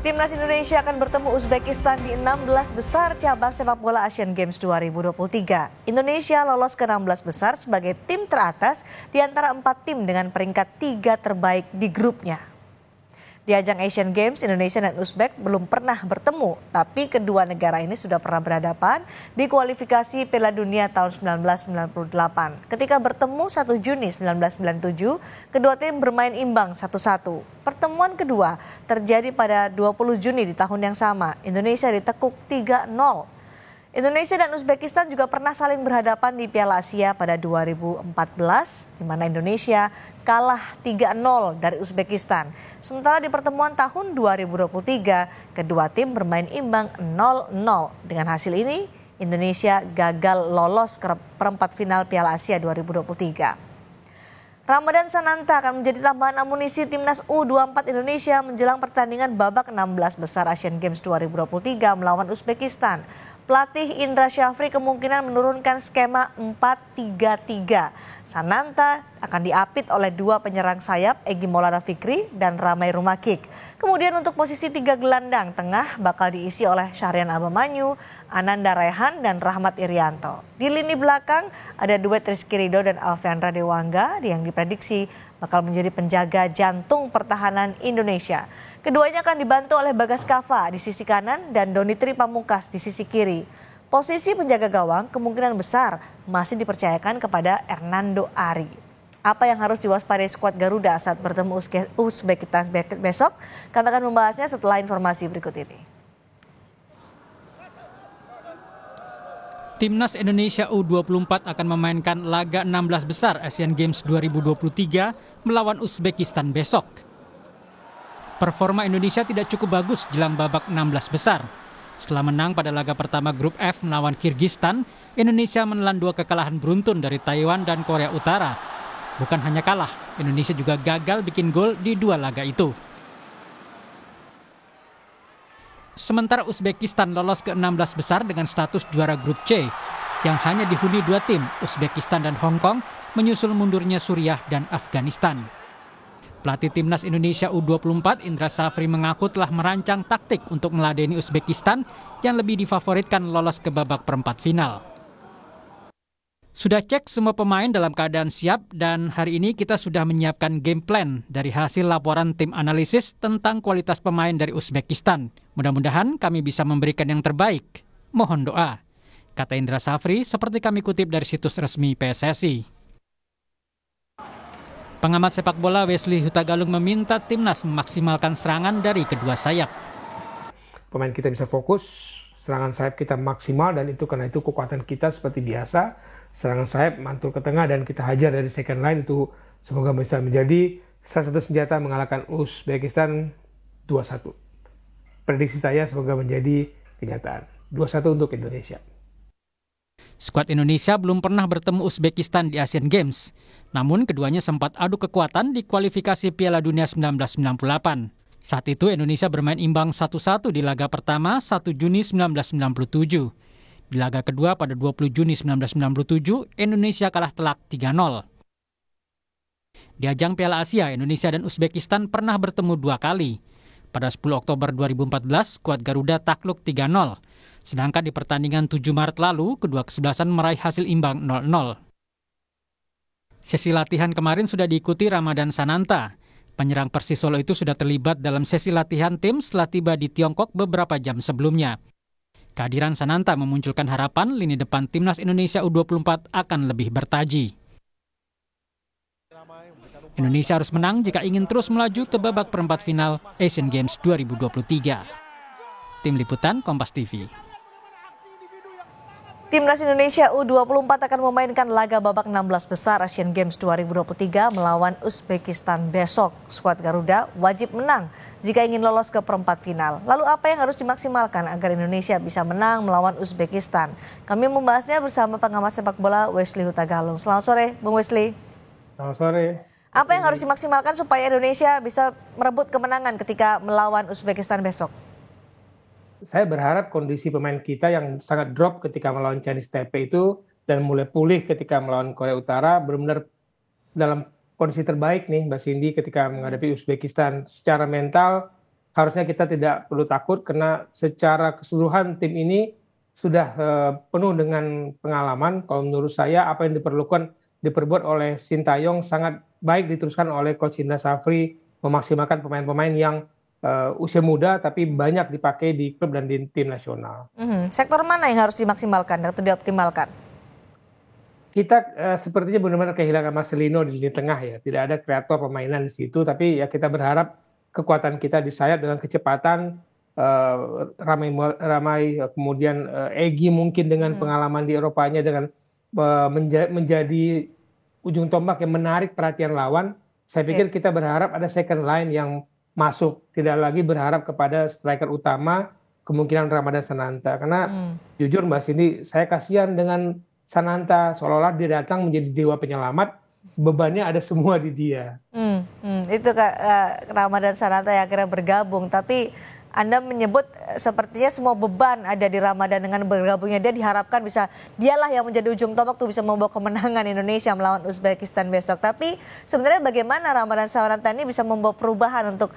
Timnas Indonesia akan bertemu Uzbekistan di 16 besar cabang sepak bola Asian Games 2023. Indonesia lolos ke 16 besar sebagai tim teratas di antara 4 tim dengan peringkat 3 terbaik di grupnya. Di ajang Asian Games, Indonesia dan Uzbek belum pernah bertemu, tapi kedua negara ini sudah pernah berhadapan di kualifikasi Piala Dunia tahun 1998. Ketika bertemu 1 Juni 1997, kedua tim bermain imbang 1-1. Pertemuan kedua terjadi pada 20 Juni di tahun yang sama. Indonesia ditekuk 3-0. Indonesia dan Uzbekistan juga pernah saling berhadapan di Piala Asia pada 2014, di mana Indonesia kalah 3-0 dari Uzbekistan. Sementara di pertemuan tahun 2023, kedua tim bermain imbang 0-0. Dengan hasil ini, Indonesia gagal lolos ke perempat final Piala Asia 2023. Ramadan Sananta akan menjadi tambahan amunisi Timnas U24 Indonesia menjelang pertandingan babak 16 besar Asian Games 2023 melawan Uzbekistan. Pelatih Indra Syafri kemungkinan menurunkan skema 4-3-3. Sananta akan diapit oleh 2 penyerang sayap Egy Maulana Fikri dan Ramai Rumakik. Kemudian untuk posisi 3 gelandang tengah bakal diisi oleh Syahrian Abamanyu, Ananda Rehan dan Rahmat Irianto. Di lini belakang ada duet Rizky Ridho dan Alfiandra Dewangga yang diprediksi bakal menjadi penjaga jantung pertahanan Indonesia. Keduanya akan dibantu oleh Bagas Kava di sisi kanan dan Donitri Pamungkas di sisi kiri. Posisi penjaga gawang kemungkinan besar masih dipercayakan kepada Hernando Ari. Apa yang harus diwaspadai skuad Garuda saat bertemu Uzbekistan besok? Kami akan membahasnya setelah informasi berikut ini. Timnas Indonesia U24 akan memainkan laga 16 besar Asian Games 2023 melawan Uzbekistan besok. Performa Indonesia tidak cukup bagus jelang babak 16 besar. Setelah menang pada laga pertama grup F melawan Kirgistan, Indonesia menelan 2 kekalahan beruntun dari Taiwan dan Korea Utara. Bukan hanya kalah, Indonesia juga gagal bikin gol di 2 laga itu. Sementara Uzbekistan lolos ke 16 besar dengan status juara grup C, yang hanya dihuni 2 tim, Uzbekistan dan Hong Kong, menyusul mundurnya Suriah dan Afghanistan. Pelatih Timnas Indonesia U24 Indra Syafri mengaku telah merancang taktik untuk meladeni Uzbekistan yang lebih difavoritkan lolos ke babak perempat final. Sudah cek semua pemain dalam keadaan siap dan hari ini kita sudah menyiapkan game plan dari hasil laporan tim analisis tentang kualitas pemain dari Uzbekistan. Mudah-mudahan kami bisa memberikan yang terbaik. Mohon doa, kata Indra Syafri seperti kami kutip dari situs resmi PSSI. Pengamat sepak bola Wesley Hutagalung meminta Timnas memaksimalkan serangan dari kedua sayap. Pemain kita bisa fokus, serangan sayap kita maksimal dan karena itu kekuatan kita seperti biasa. Serangan sayap mantul ke tengah dan kita hajar dari second line itu semoga bisa menjadi salah satu senjata mengalahkan Uzbekistan 2-1. Prediksi saya semoga menjadi kenyataan. 2-1 untuk Indonesia. Skuad Indonesia belum pernah bertemu Uzbekistan di Asian Games. Namun keduanya sempat adu kekuatan di kualifikasi Piala Dunia 1998. Saat itu Indonesia bermain imbang 1-1 di laga pertama 1 Juni 1997. Di laga kedua pada 20 Juni 1997, Indonesia kalah telak 3-0. Di ajang Piala Asia, Indonesia dan Uzbekistan pernah bertemu 2 kali. Pada 10 Oktober 2014, skuad Garuda takluk 3-0. Sedangkan di pertandingan 7 Maret lalu, kedua kesebelasan meraih hasil imbang 0-0. Sesi latihan kemarin sudah diikuti Ramadan Sananta. Penyerang Persis Solo itu sudah terlibat dalam sesi latihan tim setelah tiba di Tiongkok beberapa jam sebelumnya. Kehadiran Sananta memunculkan harapan lini depan Timnas Indonesia U24 akan lebih bertaji. Indonesia harus menang jika ingin terus melaju ke babak perempat final Asian Games 2023. Tim Liputan Kompas TV. Timnas Indonesia U24 akan memainkan laga babak 16 besar Asian Games 2023 melawan Uzbekistan besok. Skuad Garuda wajib menang jika ingin lolos ke perempat final. Lalu apa yang harus dimaksimalkan agar Indonesia bisa menang melawan Uzbekistan? Kami membahasnya bersama pengamat sepak bola Wesley Hutagalung. Selamat sore, Bung Wesley. Selamat sore. Apa yang harus dimaksimalkan supaya Indonesia bisa merebut kemenangan ketika melawan Uzbekistan besok? Saya berharap kondisi pemain kita yang sangat drop ketika melawan Chinese Taipei itu dan mulai pulih ketika melawan Korea Utara benar-benar dalam kondisi terbaik nih Mbak Cindy ketika menghadapi Uzbekistan. Secara mental harusnya kita tidak perlu takut karena secara keseluruhan tim ini sudah penuh dengan pengalaman. Kalau menurut saya apa yang diperbuat oleh Sintayong sangat baik diteruskan oleh Coach Indra Safri, memaksimalkan pemain-pemain yang usia muda tapi banyak dipakai di klub dan di tim nasional. Sektor mana yang harus dimaksimalkan atau dioptimalkan? Kita sepertinya benar-benar kehilangan Marcelino di lini tengah ya. Tidak ada kreator permainan di situ, tapi ya kita berharap kekuatan kita di sayap dengan kecepatan, ramai kemudian Egy mungkin dengan pengalaman di Eropanya dengan menjadi ujung tombak yang menarik perhatian lawan. Saya pikir kita berharap ada second line yang masuk, tidak lagi berharap kepada striker utama kemungkinan Ramadan Sananta, karena jujur Mbak Cindy, saya kasihan dengan Sananta, seolah-olah dia datang menjadi dewa penyelamat, bebannya ada semua di dia. Itu Ramadan Sananta yang akhirnya bergabung, tapi Anda menyebut sepertinya semua beban ada di Ramadan. Dengan bergabungnya dia diharapkan dialah yang menjadi ujung tombak tuh bisa membawa kemenangan Indonesia melawan Uzbekistan besok. Tapi sebenarnya bagaimana Ramadan Sananta ini bisa membawa perubahan untuk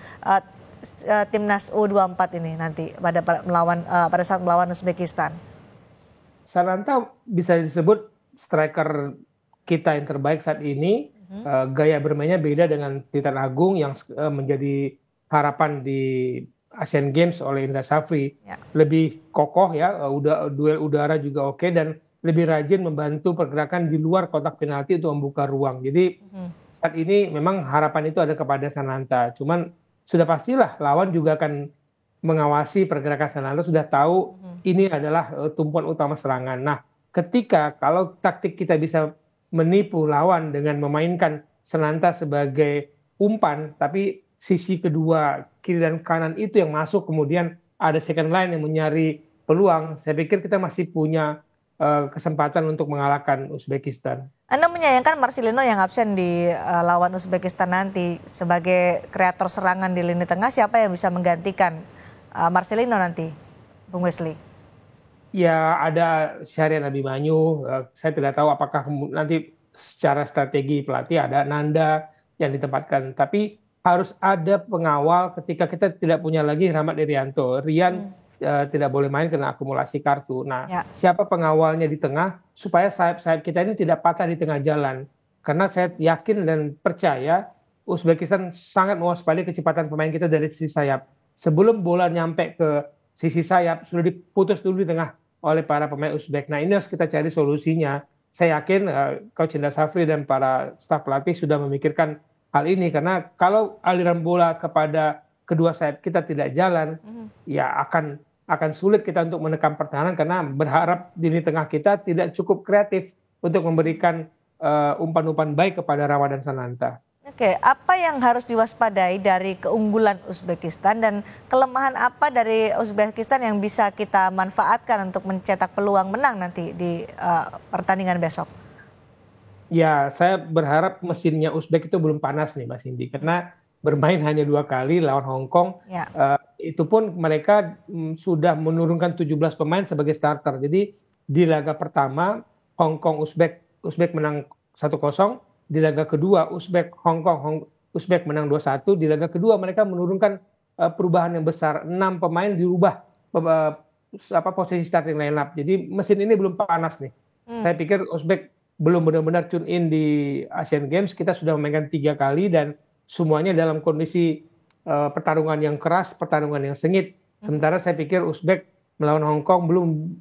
timnas U24 ini nanti pada saat melawan Uzbekistan? Sananta bisa disebut striker kita yang terbaik saat ini. Gaya bermainnya beda dengan Titan Agung yang menjadi harapan di Asian Games oleh Indra Safri. Lebih kokoh ya, duel udara juga oke, dan lebih rajin membantu pergerakan di luar kotak penalti untuk membuka ruang. Jadi saat ini memang harapan itu ada kepada Sananta. Cuman sudah pastilah lawan juga akan mengawasi pergerakan Sananta, sudah tahu ini adalah tumpuan utama serangan. Nah, kalau taktik kita bisa menipu lawan dengan memainkan Sananta sebagai umpan, tapi sisi kedua kiri dan kanan itu yang masuk, kemudian ada second line yang mencari peluang, saya pikir kita masih punya kesempatan untuk mengalahkan Uzbekistan. Anda menyayangkan Marcelino yang absen di lawan Uzbekistan nanti sebagai kreator serangan di lini tengah. Siapa yang bisa menggantikan Marcelino nanti, Bung Wesley? Ya, ada Syahrian Abimanyu. Saya tidak tahu apakah nanti secara strategi pelatih ada Nanda yang ditempatkan, tapi harus ada pengawal ketika kita tidak punya lagi Rahmat Irianto. Rian tidak boleh main karena akumulasi kartu. Nah, siapa pengawalnya di tengah supaya sayap-sayap kita ini tidak patah di tengah jalan? Karena saya yakin dan percaya Uzbekistan sangat mewaspadai kecepatan pemain kita dari sisi sayap. Sebelum bola nyampe ke sisi sayap, sudah diputus dulu di tengah oleh para pemain Uzbek. Nah, ini harus kita cari solusinya. Saya yakin Coach Indra Safri dan para staf pelatih sudah memikirkan hal ini, karena kalau aliran bola kepada kedua sayap kita tidak jalan, ya akan sulit kita untuk menekan pertahanan, karena berharap di lini tengah kita tidak cukup kreatif untuk memberikan umpan-umpan baik kepada Ramadan Sananta. Oke, apa yang harus diwaspadai dari keunggulan Uzbekistan dan kelemahan apa dari Uzbekistan yang bisa kita manfaatkan untuk mencetak peluang menang nanti di pertandingan besok? Ya, saya berharap mesinnya Uzbek itu belum panas nih, Mbak Cindy, karena bermain hanya 2 kali lawan Hong Kong. Itu pun mereka sudah menurunkan 17 pemain sebagai starter. Jadi di laga pertama Hong Kong Uzbek menang 1-0. Di laga kedua Uzbek menang 2-1. Di laga kedua mereka menurunkan perubahan yang besar. 6 pemain dirubah posisi starting lineup. Jadi mesin ini belum panas nih. Saya pikir Uzbek belum benar-benar tune in di Asian Games. Kita sudah memainkan 3 kali dan semuanya dalam kondisi pertarungan yang keras, pertarungan yang sengit. Sementara saya pikir Uzbek melawan Hong Kong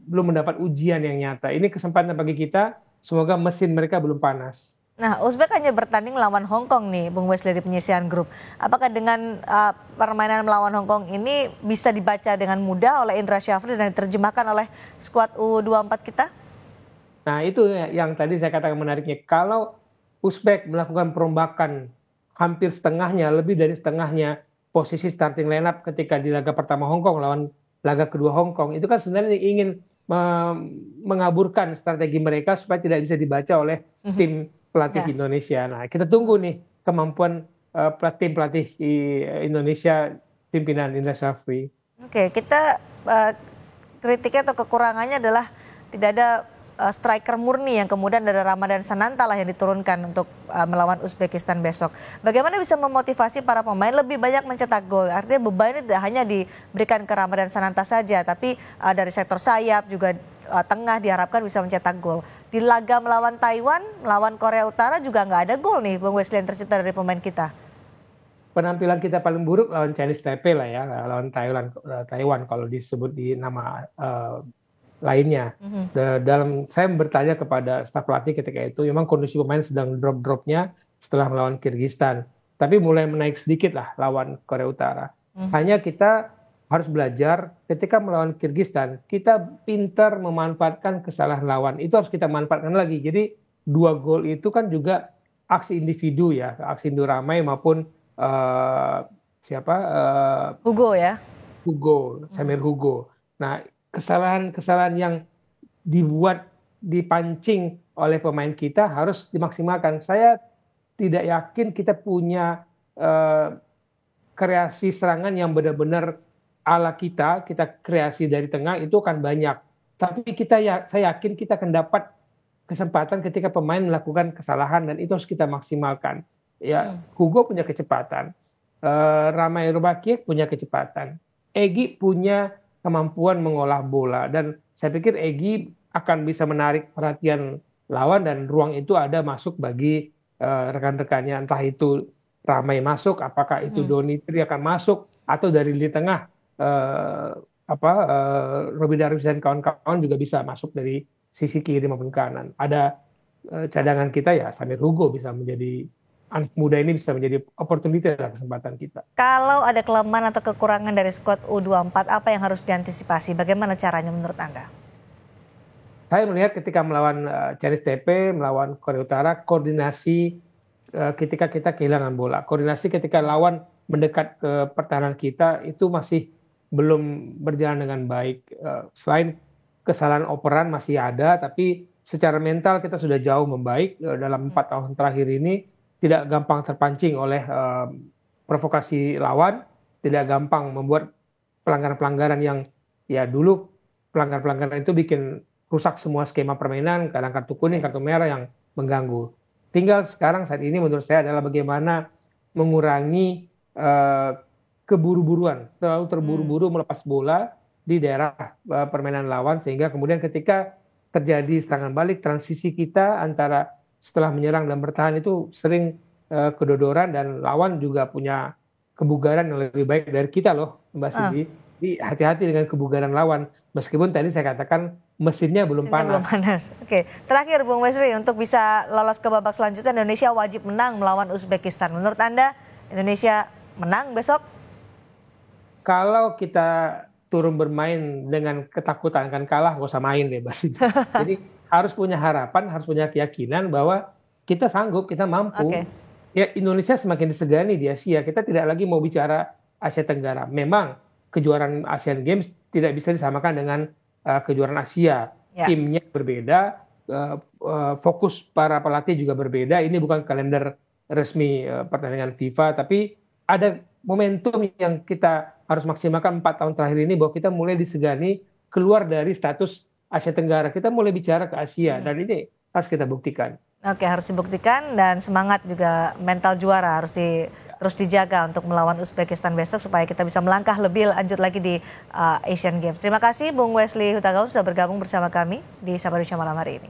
belum mendapat ujian yang nyata. Ini kesempatan bagi kita. Semoga mesin mereka belum panas. Nah, Uzbek hanya bertanding melawan Hong Kong nih, Bung Wesley, di penyisihan grup. Apakah dengan permainan melawan Hong Kong ini bisa dibaca dengan mudah oleh Indra Syafri dan diterjemahkan oleh skuad U24 kita? Nah, itu yang tadi saya katakan menariknya. Kalau Uzbek melakukan perombakan hampir setengahnya, lebih dari setengahnya posisi starting lineup ketika di laga pertama Hong Kong lawan laga kedua Hong Kong, itu kan sebenarnya ingin mengaburkan strategi mereka supaya tidak bisa dibaca oleh tim pelatih Indonesia. Nah, kita tunggu nih kemampuan tim pelatih Indonesia pimpinan Indra Syafri. Oke, kita kritiknya atau kekurangannya adalah tidak ada striker murni yang kemudian ada Ramadan Sananta lah yang diturunkan untuk melawan Uzbekistan besok. Bagaimana bisa memotivasi para pemain lebih banyak mencetak gol? Artinya beban ini tidak hanya diberikan ke Ramadan Sananta saja, tapi dari sektor sayap juga tengah diharapkan bisa mencetak gol. Di laga melawan Taiwan, melawan Korea Utara juga nggak ada gol nih, Bung Wesley, yang tercipta dari pemain kita. Penampilan kita paling buruk lawan Chinese Taipei lah ya, lawan Taiwan kalau disebut di nama lainnya. Dalam saya bertanya kepada staf pelatih ketika itu, memang kondisi pemain sedang drop-dropnya setelah melawan Kirgistan, tapi mulai menaik sedikit lah lawan Korea Utara. Hanya kita harus belajar ketika melawan Kirgistan, kita pintar memanfaatkan kesalahan lawan. Itu harus kita manfaatkan lagi. Jadi 2 gol itu kan juga aksi individu ya, aksi individu Ramai maupun Hugo ya. Samir Hugo. Nah, kesalahan-kesalahan yang dipancing oleh pemain kita harus dimaksimalkan. Saya tidak yakin kita punya kreasi serangan yang benar-benar ala kita kreasi dari tengah itu kan banyak. Tapi saya yakin kita akan dapat kesempatan ketika pemain melakukan kesalahan dan itu harus kita maksimalkan. Ya, Hugo punya kecepatan, Ramai Rubakiek punya kecepatan, Egy punya kemampuan mengolah bola dan saya pikir Egy akan bisa menarik perhatian lawan dan ruang itu ada masuk bagi rekan-rekannya, entah itu Ramai masuk, apakah itu Donitri akan masuk atau dari lini tengah Robi Darwis dan kawan-kawan juga bisa masuk dari sisi kiri maupun kanan. Ada cadangan kita ya, Samir Hugo bisa menjadi anak muda ini bisa menjadi opportunity dan kesempatan kita. Kalau ada kelemahan atau kekurangan dari skuad U24, apa yang harus diantisipasi? Bagaimana caranya menurut Anda? Saya melihat ketika melawan Chinese Taipei, melawan Korea Utara, koordinasi ketika kita kehilangan bola, koordinasi ketika lawan mendekat ke pertahanan kita itu masih belum berjalan dengan baik. Selain kesalahan operan masih ada, tapi secara mental kita sudah jauh membaik dalam 4 tahun terakhir ini. Tidak gampang terpancing oleh provokasi lawan, tidak gampang membuat pelanggaran-pelanggaran yang ya dulu pelanggaran-pelanggaran itu bikin rusak semua skema permainan, kadang kartu kuning, kartu merah yang mengganggu. Tinggal sekarang saat ini menurut saya adalah bagaimana mengurangi keburu-buruan, terlalu terburu-buru melepas bola di daerah permainan lawan sehingga kemudian ketika terjadi serangan balik, transisi kita antara setelah menyerang dan bertahan itu sering kedodoran dan lawan juga punya kebugaran yang lebih baik dari kita loh, Mbak Cindy. Jadi hati-hati dengan kebugaran lawan. Meskipun tadi saya katakan mesinnya belum panas. Oke, terakhir Bung Wesley, untuk bisa lolos ke babak selanjutnya Indonesia wajib menang melawan Uzbekistan. Menurut Anda Indonesia menang besok? Kalau kita turun bermain dengan ketakutan akan kalah, nggak usah main deh, Mbak Cindy. Jadi harus punya harapan, harus punya keyakinan bahwa kita sanggup, kita mampu. Ya, Indonesia semakin disegani di Asia. Kita tidak lagi mau bicara Asia Tenggara. Memang kejuaraan Asian Games tidak bisa disamakan dengan kejuaraan Asia. Timnya berbeda, fokus para pelatih juga berbeda. Ini bukan kalender resmi pertandingan FIFA, tapi ada momentum yang kita harus maksimalkan 4 tahun terakhir ini bahwa kita mulai disegani keluar dari status Asia Tenggara, kita mulai bicara ke Asia dan ini harus kita buktikan. Oke, harus dibuktikan dan semangat juga mental juara harus terus dijaga untuk melawan Uzbekistan besok supaya kita bisa melangkah lebih lanjut lagi di Asian Games. Terima kasih Bung Wesley Hutagaung sudah bergabung bersama kami di Sapa Indonesia malam hari ini.